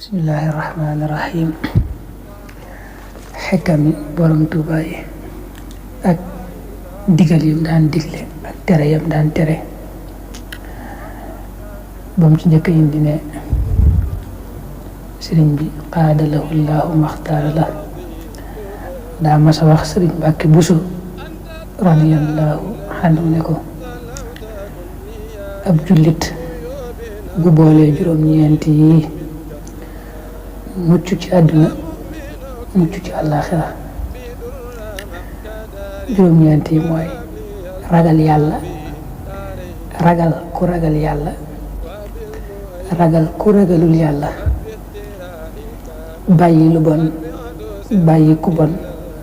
Bismillahirrahmanirrahim. Xekkami borom Tuuba yi ak digal yim daan digle ak tere yam daan tere ba mu ci njëkk indi ne sëriñ bi qaadalahu llahu maxtaara la daa masa wax sëriñ Mbàkke Buso radiyallahu anhu ne ko ab jullit bu boolee juróom-ñeent yi mucc ci àdduna mucc ci àllaaxira juróom-ñeent yi mooy ragal yàlla ragal ku ragal yàlla ragal ku ragalul yàlla bàyyi lu bon bàyyi ku bon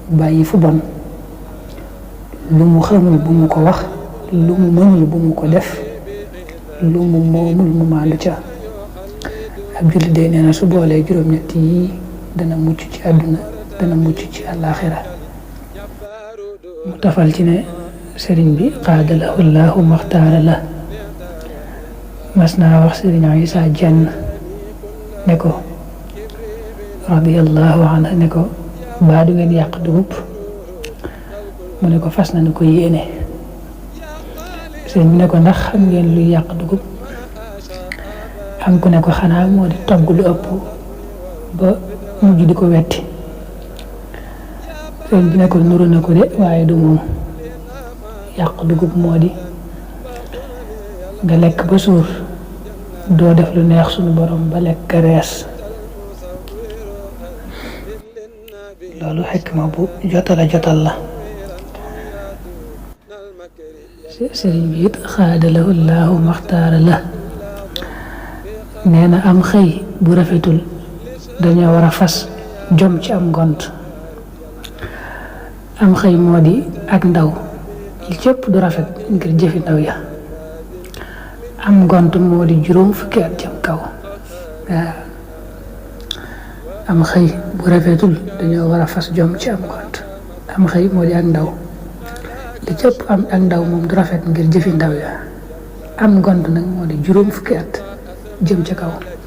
bàyyi fu bon lu mu xamul bu mu ko wax lu mu mënul bu mu ko def lu mu moomul mu maandu ca ab jullit day nee na su boolee juróom-ñett yi dana mucc ci àdduna dana mucc ci àllaaxira mu tafal ci ne sëriñ bi qaadalahu llahu maxtaara la mas naa wax sëriñ Isaa Jenn ne ko radiyallahu anhu ne ko baa du ngeen yàq dugub mu ne ko fas nañu ko yéene sëriñ bi ne ko ndax xam ngeen luy yàq dugub am ku ne ko xanaa moo di togg lu ëpp ba mujj di ko wetti sëriñ bi ne ko nuru na ko de waaye du moom yàq dugub moo di nga lekk ba suur doo def lu neex suñu borom ba lekk rees loolu xikma bu jotal la sëriñ bi it xaadalahu llahu maxtaara la nee na am xëy bu rafetul dañoo war a fas jom ci am ngont am xëy moo di ak ndaw li cëpp du rafet ngir jëfi ndaw ya am ngont moo di juróom fukki at jëm kaw waaw am xëy bu rafetul dañoo war a fas jom ci am ngont am xëy moo di ak ndaw li cëpp am ak ndaw moom du rafet ngir jëfi ndaw ya am ngont nag moo di juróom fukki at jëm ca kaw